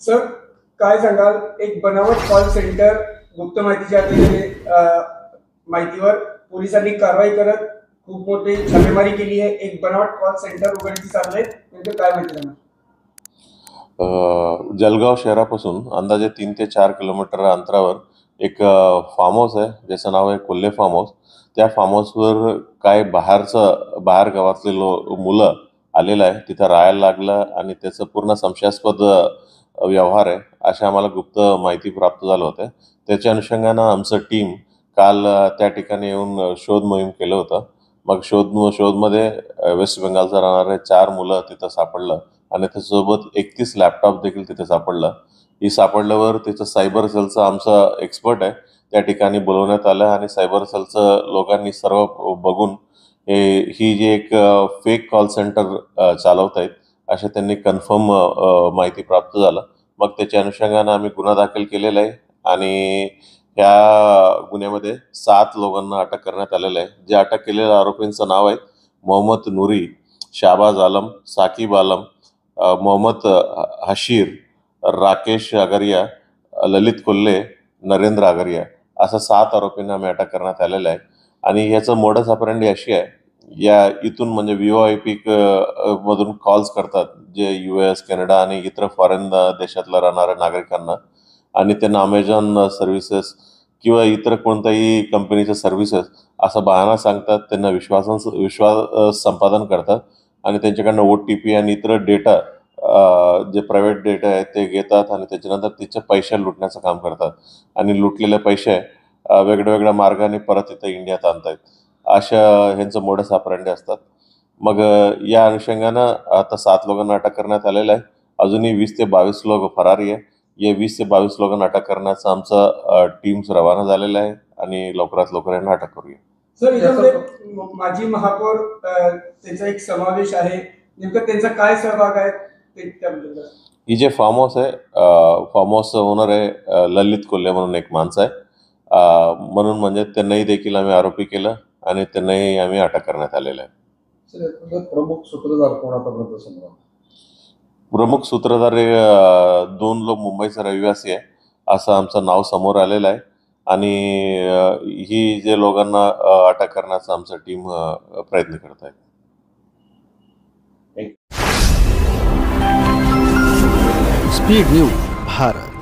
Sir, काय सांगाल, एक बनावट कॉल सेंटर गुप्त माहितीच्या माहितीवर पोलिसांनी कारवाई करत खूप मोठी छापेमारी केली आहे. एक बनावट कॉल सेंटर उघडकीस आणलंय, नेमकं काय माहिती त्यांना? जळगाव शहरापासून अंदाजे 3 ते 4 किलोमीटर अंतरावर एक फार्म हाऊस आहे, ज्याचं नाव आहे कोल्हे फार्म हाऊस. त्या फार्म हाऊसवर काय बाहेर गावातले मुलं आलेलं आहे, तिथं राहायला लागलं आणि त्याचं पूर्ण संशयास्पद व्यवहार आहे असे आम्हाला गुप्त माहिती प्राप्त झालं होतं. त्याच्या अनुषंगानं आमचं टीम काल त्या ठिकाणी येऊन शोध मोहीम केलं होतं. मग शोधमध्ये वेस्ट बेंगालचं राहणारे 4 मुलं तिथं सापडलं आणि त्याच्यासोबत 31 लॅपटॉप देखील तिथे सापडलं. ही सापडल्यावर तिथं सायबर सेलचा आमचा एक्सपर्ट आहे त्या ठिकाणी बोलवण्यात आलं आणि सायबर सेलचं लोकांनी सर्व बघून ही जी एक फेक कॉल सेंटर चालवत आहेत असे त्यांनी कन्फर्म माहिती प्राप्त झालं. मग त्याच्या अनुषंगानं आम्ही गुन्हा दाखल केलेला आहे आणि ह्या गुन्ह्यामध्ये 7 लोकांना अटक करण्यात आलेलं आहे. जे अटक केलेल्या आरोपींचं नाव आहे मोहम्मद नूरी, शाहबाज आलम, साकिब आलम, मोहम्मद हशीर, राकेश अगरिया, ललित कोल्हे, नरेंद्र अगरिया असं 7 आरोपींना आम्ही अटक करण्यात आलेलं आहे. आणि याचं मोडस ऑपरेंडी अशी आहे, या इथून म्हणजे VoIP मधून कॉल्स करतात जे US, कॅनडा आणि इतर फॉरेन देशातल्या राहणाऱ्या नागरिकांना आणि त्यांना अमेझॉन सर्व्हिसेस किंवा इतर कोणत्याही कंपनीच्या सर्व्हिसेस असं बहाणा सांगतात, त्यांना विश्वास संपादन करतात आणि त्यांच्याकडनं OTP आणि इतर डेटा जे प्रायव्हेट डेटा आहे ते घेतात आणि त्याच्यानंतर तिचे पैसे लुटण्याचं काम करतात आणि लुटलेले पैसे वेगळ्या मार्गाने परत इथं इंडियात आणतात. अशा ह्यांचं मोडस ऑपरेंडी असतात. मग या अनुषंगानं आता 7 लोकांना अटक करण्यात आलेलं आहे. अजूनही 20 ते 22 लोक फरारी आहे. या 20 ते 22 लोकांना अटक करण्याचं आमचं टीम्स रवाना झालेलं आहे आणि लवकरात लवकर यांना अटक करूया. सर, याच्यामध्ये माजी महापौर त्यांचा एक समावेश आहे, नेमकं त्यांचा काय सहभाग आहे त्याबद्दल? ही जे फार्म हाऊस आहे, फार्म हाऊस ओनर आहे ललित कोल्हे म्हणून एक माणसं आहे. म्हणून म्हणजे त्यांनाही देखील आम्ही आरोपी केलं आणि त्यांनाही आम्ही अटक करण्यात आलेलं आहे. प्रमुख सूत्रधार कोण आतापर्यंत समोर? प्रमुख सूत्रधार 2 लोक मुंबईचे रहिवासी आहे असं आमचं नाव समोर आलेलं आहे आणि ही जे लोकांना अटक करण्याचा आमचा टीम प्रयत्न करत आहे. Speed news Bharat.